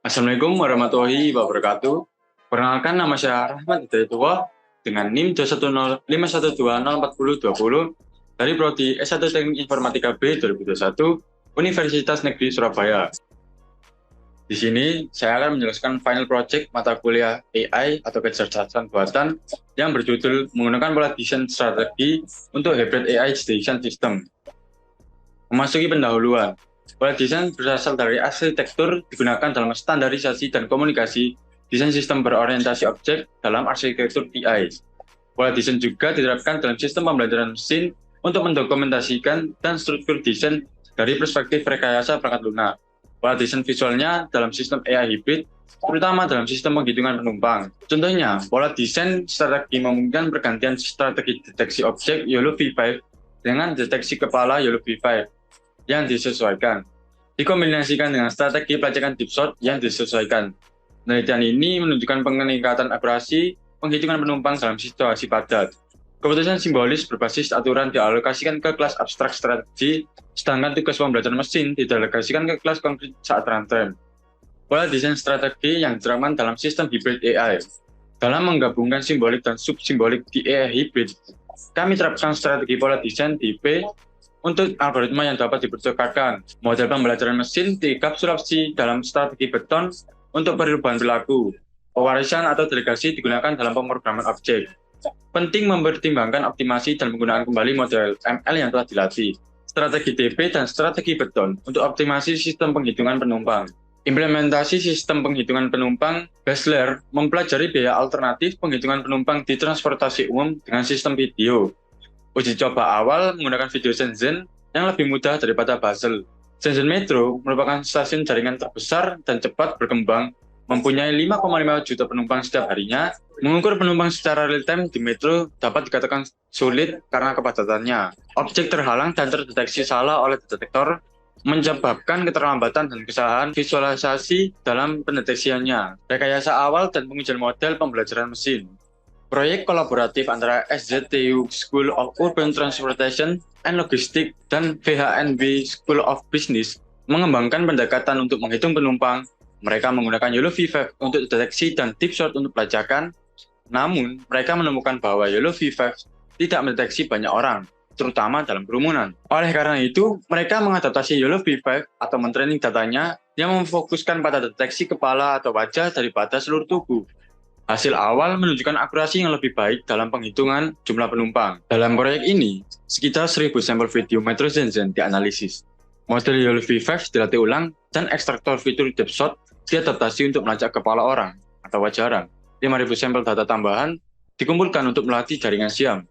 Assalamualaikum warahmatullahi wabarakatuh. Perkenalkan, nama saya Rahmat Hidayatullah dengan NIM 21051204020 dari Prodi S1 Teknik Informatika B 2021 Universitas Negeri Surabaya. Di sini saya akan menjelaskan final project mata kuliah AI atau kecerdasan buatan yang berjudul menggunakan pola desain strategi untuk hybrid AI decision system. Memasuki pendahuluan. Pola desain berasal dari arsitektur digunakan dalam standarisasi dan komunikasi desain sistem berorientasi objek dalam arsitektur TI. Pola desain juga diterapkan dalam sistem pembelajaran mesin untuk mendokumentasikan dan struktur desain dari perspektif rekayasa perangkat lunak. Pola desain visualnya dalam sistem AI hybrid, terutama dalam sistem penghitungan penumpang. Contohnya, pola desain strategi memungkinkan pergantian strategi deteksi objek YOLO V5 dengan deteksi kepala YOLO V5 yang disesuaikan, dikombinasikan dengan strategi pelacakan deep shot yang disesuaikan. Penelitian ini menunjukkan peningkatan akurasi penghitungan penumpang dalam situasi padat. Keputusan simbolis berbasis aturan dialokasikan ke kelas abstrak strategi, sedangkan tugas pembelajaran mesin didelegasikan ke kelas konkret saat runtime. Pola desain strategi yang diterapkan dalam sistem hybrid AI. Dalam menggabungkan simbolik dan subsimbolik di AI hybrid, kami terapkan strategi pola desain di P untuk algoritma yang dapat dipertukarkan. Model pembelajaran mesin dikapsulasi dalam strategi beton untuk perubahan perilaku. Pewarisan atau delegasi digunakan dalam pemrograman objek. Penting mempertimbangkan optimasi dan penggunaan kembali model ML yang telah dilatih. Strategi DP dan strategi beton untuk optimasi sistem penghitungan penumpang. Implementasi sistem penghitungan penumpang Basler mempelajari biaya alternatif penghitungan penumpang di transportasi umum dengan sistem video. Uji coba awal menggunakan video Shenzhen yang lebih mudah daripada Basel. Shenzhen Metro merupakan stasiun jaringan terbesar dan cepat berkembang, mempunyai 5,5 juta penumpang setiap harinya. Mengukur penumpang secara real-time di metro dapat dikatakan sulit karena kepadatannya. Objek terhalang dan terdeteksi salah oleh detektor, menyebabkan keterlambatan dan kesalahan visualisasi dalam pendeteksiannya. Rekayasa awal dan pengujian model pembelajaran mesin. Proyek kolaboratif antara SZTU School of Urban Transportation and Logistics dan VHNB School of Business mengembangkan pendekatan untuk menghitung penumpang. Mereka menggunakan YOLO V5 untuk deteksi dan deep shot untuk pelacakan. Namun, mereka menemukan bahwa YOLO V5 tidak mendeteksi banyak orang, terutama dalam kerumunan. Oleh karena itu, mereka mengadaptasi YOLO V5 atau mentraining datanya yang memfokuskan pada deteksi kepala atau wajah daripada seluruh tubuh. Hasil awal menunjukkan akurasi yang lebih baik dalam penghitungan jumlah penumpang. Dalam proyek ini, sekitar 1.000 sampel video Metro Shenzhen dianalisis. Model YOLO V5 dilatih ulang dan ekstraktor fitur depth shot diadaptasi untuk melacak kepala orang atau wajah orang. 5.000 sampel data tambahan dikumpulkan untuk melatih jaringan Siam.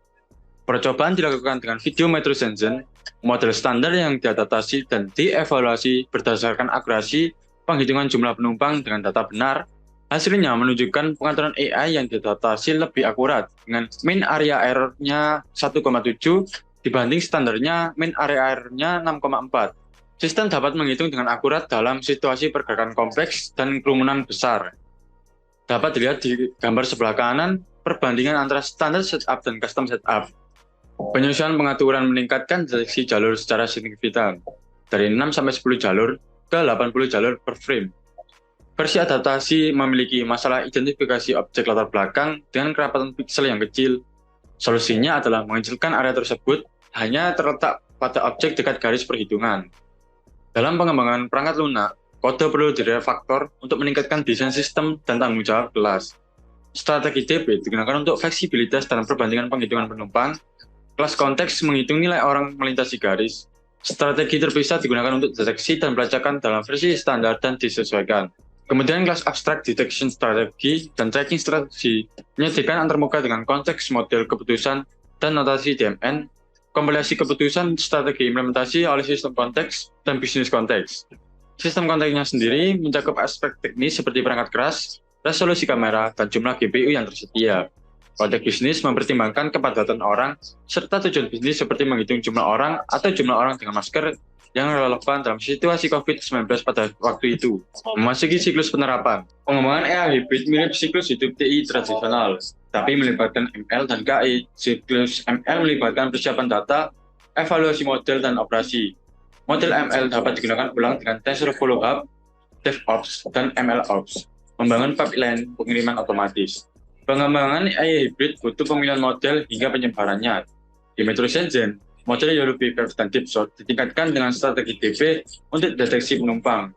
Percobaan dilakukan dengan video Metro Shenzhen, model standar yang diadaptasi dan dievaluasi berdasarkan akurasi penghitungan jumlah penumpang dengan data benar. Hasilnya menunjukkan pengaturan AI yang diadaptasi lebih akurat dengan mean area error-nya 1,7 dibanding standarnya mean area error-nya 6,4. Sistem dapat menghitung dengan akurat dalam situasi pergerakan kompleks dan kerumunan besar. Dapat dilihat di gambar sebelah kanan, perbandingan antara standar setup dan custom setup. Penyusunan pengaturan meningkatkan deteksi jalur secara signifikan, dari 6-10 jalur ke 80 jalur per frame. Versi adaptasi memiliki masalah identifikasi objek latar belakang dengan kerapatan piksel yang kecil. Solusinya adalah mengecilkan area tersebut hanya terletak pada objek dekat garis perhitungan. Dalam pengembangan perangkat lunak, kode perlu direfaktor untuk meningkatkan desain sistem dan tanggung jawab kelas. Strategi DP digunakan untuk fleksibilitas dalam perbandingan penghitungan penumpang. Kelas konteks menghitung nilai orang melintasi garis. Strategi terpisah digunakan untuk deteksi dan pelacakan dalam versi standar dan disesuaikan. Kemudian kelas abstract detection strategi dan tracking strategi menyediakan antarmuka dengan konteks model keputusan dan notasi DMN, kompilasi keputusan strategi implementasi oleh sistem konteks dan bisnis konteks. Sistem konteksnya sendiri mencakup aspek teknis seperti perangkat keras, resolusi kamera, dan jumlah GPU yang tersedia. Konteks bisnis mempertimbangkan kepadatan orang, serta tujuan bisnis seperti menghitung jumlah orang atau jumlah orang dengan masker yang relevan dalam situasi COVID-19 pada waktu itu. Memasuki siklus penerapan. Pengembangan AI hybrid mirip siklus hidup TI tradisional, tapi melibatkan ML dan KI. Siklus ML melibatkan persiapan data, evaluasi model, dan operasi. Model ML dapat digunakan ulang dengan tensor follow-up DevOps, dan MLOps. Membangun pipeline pengiriman otomatis. Pengembangan AI hybrid butuh pemilihan model hingga penyebarannya. Di Metro Shenzhen, model YoloBPF dan DeepShot ditingkatkan dengan strategi DB untuk deteksi penumpang.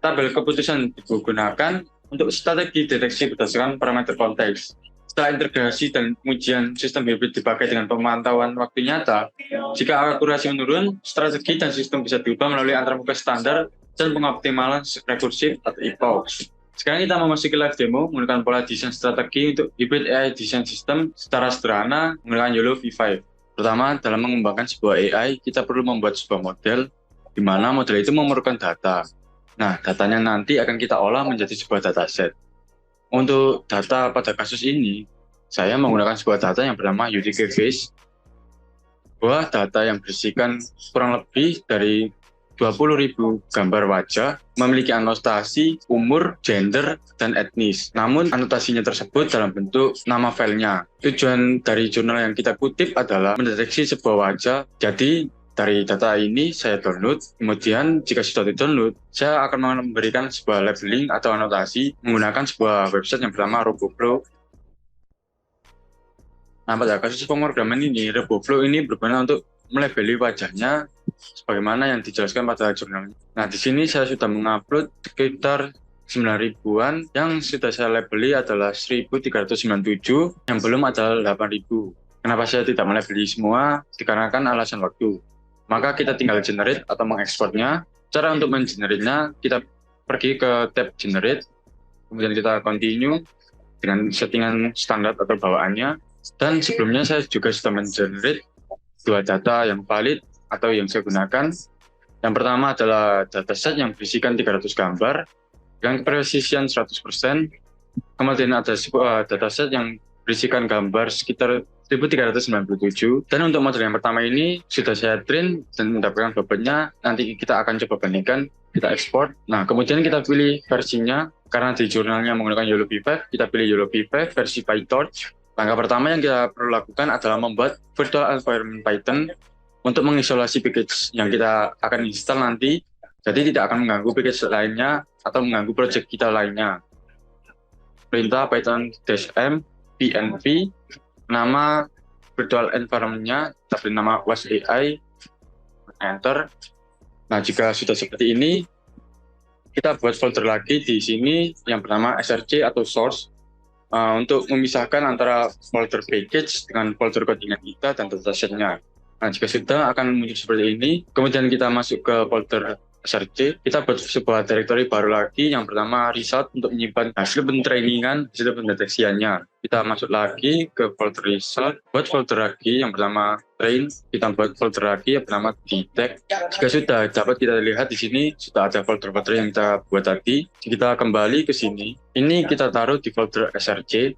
Tabel keputusan digunakan untuk strategi deteksi berdasarkan parameter konteks. Setelah integrasi dan pengujian sistem hybrid dipakai dengan pemantauan waktu nyata, jika akurasi menurun, strategi dan sistem bisa diubah melalui antarmuka standar dan pengoptimalan rekursif atau epoch. Sekarang kita memasuki live demo menggunakan pola desain strategi untuk hybrid AI design system secara sederhana menggunakan YOLO V5. Pertama, dalam mengembangkan sebuah AI, kita perlu membuat sebuah model di mana model itu memerlukan data. Nah, datanya nanti akan kita olah menjadi sebuah dataset. Untuk data pada kasus ini, saya menggunakan sebuah data yang bernama unique face. Sebuah data yang berisikan kurang lebih dari 20.000 gambar wajah, memiliki anotasi umur, gender, dan etnis. Namun anotasinya tersebut dalam bentuk nama filenya. Tujuan dari jurnal yang kita kutip adalah mendeteksi sebuah wajah. Jadi dari data ini saya download, kemudian jika sudah di-download, saya akan memberikan sebuah labeling atau anotasi menggunakan sebuah website yang bernama RoboFlow. Nah, pada kasus pemrograman ini, RoboFlow ini berguna untuk melabeli wajahnya sebagaimana yang dijelaskan pada jurnalnya. Nah, di sini saya sudah mengupload sekitar 9.000-an, yang sudah saya labeli adalah 1.397, yang belum adalah 8.000. Kenapa saya tidak melabeli semua? Dikarenakan alasan waktu. Maka kita tinggal generate atau mengekspornya. Cara untuk mengenerate-nya, kita pergi ke tab generate, kemudian kita continue dengan settingan standar atau bawaannya. Dan sebelumnya saya juga sudah mengenerate dua data yang valid atau yang saya gunakan. Yang pertama adalah dataset yang berisikan 300 gambar dengan presisian 100%. Kemudian ada sebuah dataset yang berisikan gambar sekitar 1.397. Dan untuk model yang pertama ini sudah saya train dan mendapatkan bobotnya. Nanti kita akan coba bandingkan, kita ekspor. Nah, kemudian kita pilih versinya. Karena di jurnalnya menggunakan YOLO V5, kita pilih YOLO V5 versi PyTorch. Langkah pertama yang kita perlu lakukan adalah membuat virtual environment Python untuk mengisolasi package yang kita akan install nanti, jadi tidak akan mengganggu package lainnya atau mengganggu project kita lainnya. Perintah python-m pnv, nama virtual environment-nya, kita beri nama was AI, enter. Nah, jika sudah seperti ini, kita buat folder lagi di sini yang bernama src atau source, untuk memisahkan antara folder package dengan folder codingan kita dan datasetnya. Nah, jika sudah akan muncul seperti ini, kemudian kita masuk ke folder src, kita buat sebuah directory baru lagi yang bernama result untuk menyimpan hasil pentrainingan, hasil pendeteksiannya. Kita masuk lagi ke folder result, buat folder lagi yang bernama train, kita buat folder lagi yang bernama detect. Jika sudah dapat kita lihat di sini sudah ada folder-folder yang kita buat tadi. Kita kembali ke sini, ini kita taruh di folder src.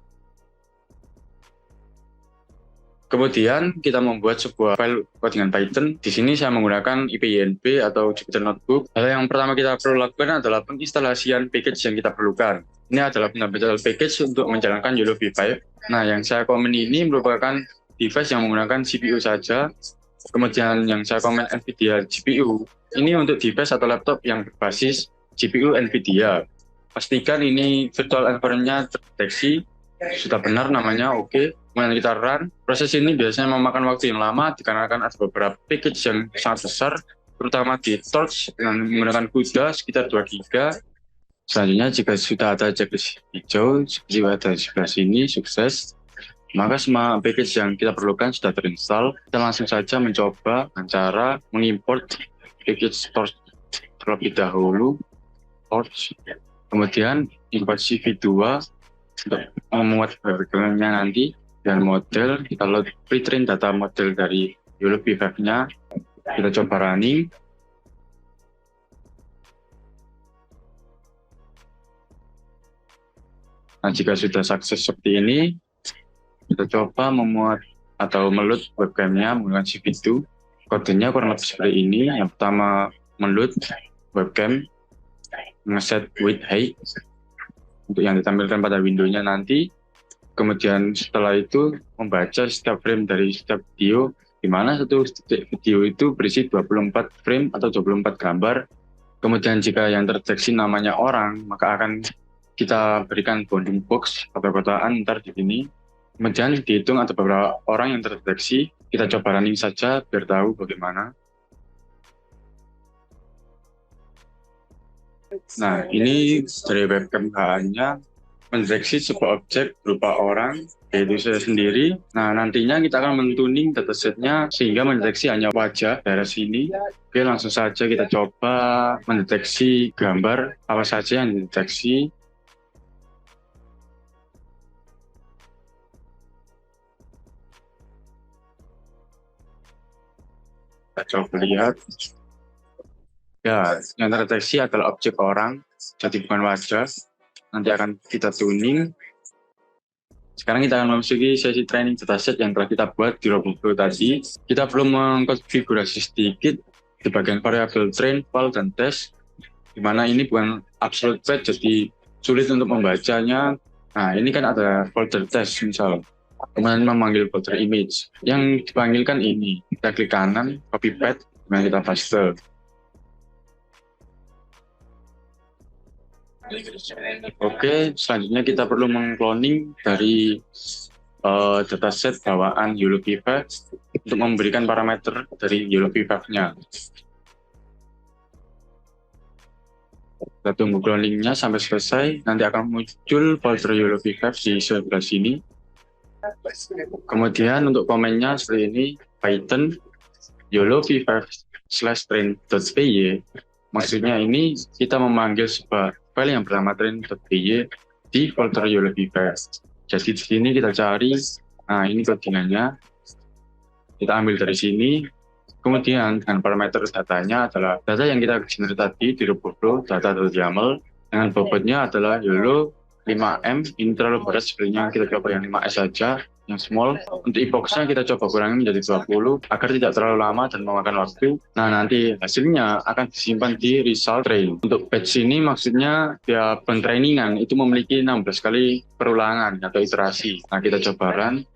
Kemudian kita membuat sebuah file codingan Python. Di sini saya menggunakan IPYNB atau Jupyter Notebook. Hal yang pertama kita perlu lakukan adalah penginstalasian package yang kita perlukan. Ini adalah fundamental package untuk menjalankan YOLO V5. Nah, yang saya komen ini merupakan device yang menggunakan CPU saja. Kemudian yang saya komen NVIDIA GPU. Ini untuk device atau laptop yang berbasis GPU NVIDIA. Pastikan ini virtual environment-nya terdeteksi. Sudah benar namanya, oke. Kemudian kita run. Proses ini biasanya memakan waktu yang lama dikarenakan ada beberapa package yang sangat besar, terutama di Torch dengan menggunakan CUDA sekitar 2 GB. Selanjutnya, jika sudah ada checklist hijau seperti ada di sebelah sini, sukses, maka semua package yang kita perlukan sudah terinstall. Kita langsung saja mencoba dengan cara mengimport package Torch terlebih dahulu. Torch, kemudian import CV2 untuk memuat background-nya nanti. Dan model, kita load pre-train data model dari YOLO V5-nya, kita coba running. Nah, jika sudah sukses seperti ini, kita coba memuat atau meload webcam-nya menggunakan CV2. Kodenya kurang lebih seperti ini. Yang pertama, meload webcam, ngeset width height untuk yang ditampilkan pada window-nya nanti. Kemudian setelah itu membaca setiap frame dari setiap video, di mana satu video itu berisi 24 frame atau 24 gambar. Kemudian jika yang terdeteksi namanya orang, maka akan kita berikan bounding box atau kotaan ntar di sini. Kemudian dihitung ada beberapa orang yang terdeteksi, kita coba running saja biar tahu bagaimana. Nah, ini dari webcam HA-nya mendeteksi sebuah objek berupa orang, yaitu saya sendiri. Nah, nantinya kita akan mentuning datasetnya sehingga mendeteksi hanya wajah daerah sini. Oke, langsung saja kita coba mendeteksi gambar apa saja yang dideteksi. Kita coba lihat. Ya, yang terdeteksi adalah objek orang, jadi bukan wajah. Nanti akan kita tuning. Sekarang kita akan memasuki sesi training dataset yang telah kita buat di RoboFlow tadi. Kita perlu mengkonfigurasi sedikit di bagian variabel train, val, dan test, di mana ini bukan absolute path, jadi sulit untuk membacanya. Nah, ini kan ada folder test misal, kemudian memanggil folder image. Yang dipanggilkan ini, kita klik kanan, copy path, kemudian kita paste. Oke, selanjutnya kita perlu mengcloning dari dataset bawaan YOLO-V5 untuk memberikan parameter dari YOLO-V5-nya. Kita tunggu cloningnya sampai selesai, nanti akan muncul folder YOLO-V5 di sebelah sini. Kemudian untuk komennya seperti ini, Python YOLO-V5/train.py. Maksudnya ini kita memanggil sebuah file yang bernama train.py di folder YOLO-V5. Jadi di sini kita cari, nah ini codingannya, kita ambil dari sini. Kemudian dengan parameter datanya adalah data yang kita generate tadi di RoboFlow, data.yaml, dengan bobotnya adalah YOLO 5M. Ini terlalu berat, sebenarnya kita coba yang 5S saja, yang small. Untuk epoxnya kita coba kurangi menjadi 20 agar tidak terlalu lama dan memakan waktu. Nah, nanti hasilnya akan disimpan di result train. Untuk batch ini maksudnya ya pentrainingan itu memiliki 16 kali perulangan atau iterasi. Nah, kita coba run.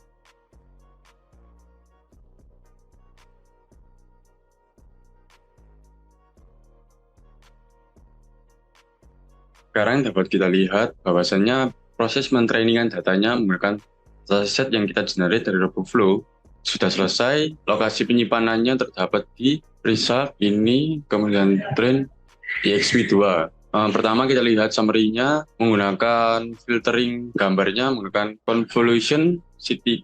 Sekarang dapat kita lihat bahwasannya proses mentrainingan datanya menggunakan dataset yang kita generate dari RoboFlow sudah selesai. Lokasi penyimpanannya terdapat di result ini, kemudian train exv2. Pertama kita lihat summary-nya menggunakan filtering gambarnya menggunakan convolution C3,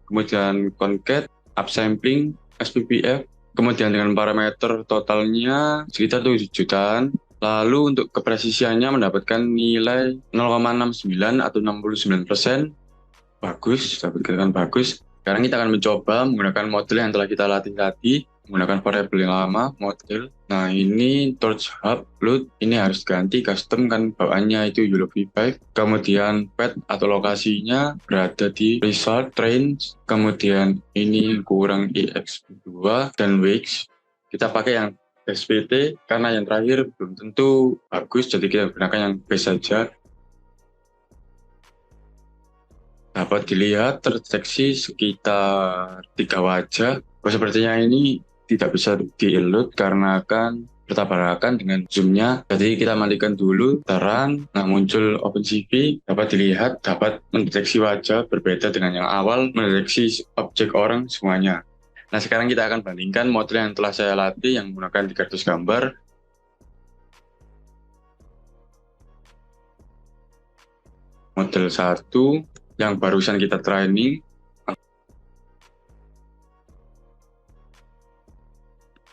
kemudian concat, upsampling, SPPF, kemudian dengan parameter totalnya sekitar 7 jutaan. Lalu untuk kepresisiannya mendapatkan nilai 0,69 atau 69%. Bagus, dapat dikatakan bagus. Sekarang kita akan mencoba menggunakan model yang telah kita latih tadi, menggunakan variabel yang lama, model. Nah, ini torch hub load, ini harus ganti custom kan bawaannya itu YOLO-V5. Kemudian path atau lokasinya berada di result train. Kemudian ini kurang EX2 dan Wix. Kita pakai yang SPT karena yang terakhir belum tentu bagus, jadi kita gunakan yang base saja. Dapat dilihat terdeteksi sekitar 3 wajah. Sepertinya ini tidak bisa di-load karena akan bertabrakan dengan zoom-nya. Jadi kita matikan dulu, terang. Nah, muncul OpenCV, dapat dilihat, dapat mendeteksi wajah berbeda dengan yang awal, mendeteksi objek orang semuanya. Nah, sekarang kita akan bandingkan model yang telah saya latih yang menggunakan 300 gambar. Model 1 yang barusan kita training.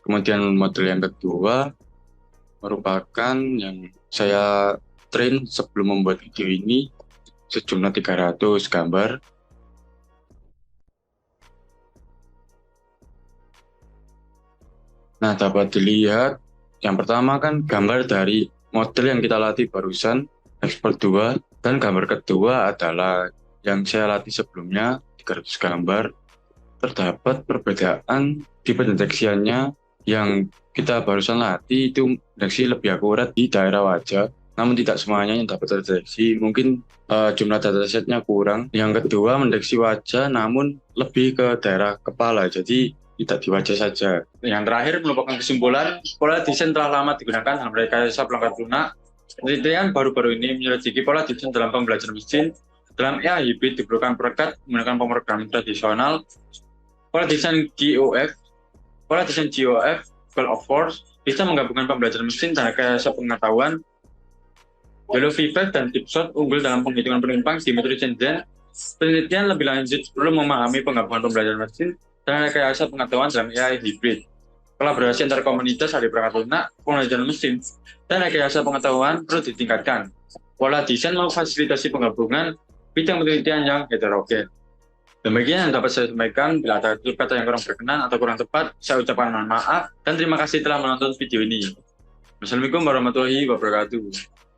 Kemudian model yang kedua merupakan yang saya train sebelum membuat video ini, sejumlah 300 gambar. Nah, dapat dilihat yang pertama kan gambar dari model yang kita latih barusan, expert 2, dan gambar kedua adalah yang saya latih sebelumnya, 300 gambar. Terdapat perbedaan di pendeteksiannya. Yang kita barusan latih itu mendeteksi lebih akurat di daerah wajah, namun tidak semuanya yang dapat terdeteksi. Mungkin jumlah datasetnya kurang. Yang kedua mendeteksi wajah namun lebih ke daerah kepala, jadi tidak dibaca saja. Yang terakhir merupakan kesimpulan, pola desain telah lama digunakan dalam rekayasa perangkat lunak. Penelitian baru-baru ini menyelidiki pola desain dalam pembelajaran mesin. Dalam AI hybrid diperlukan perangkat menggunakan pemrograman tradisional. Pola desain GOF, Goal of Force, bisa menggabungkan pembelajaran mesin dan rekayasa pengetahuan. Yellow Feedback dan Dipshot unggul dalam penghitungan penumpang di metode Shenzhen. Penelitian lebih lanjut perlu memahami penggabungan pembelajaran mesin dan rekayasa pengetahuan dalam AI hybrid. Kolaborasi antar komunitas ahli perangkat lunak, pembelajaran mesin, dan rekayasa pengetahuan perlu ditingkatkan. Pola desain memfasilitasi penggabungan bidang penelitian yang heterogen. Demikian yang dapat saya sampaikan. Bila ada kata yang kurang berkenan atau kurang tepat, saya ucapkan mohon maaf dan terima kasih telah menonton video ini. Wassalamualaikum warahmatullahi wabarakatuh.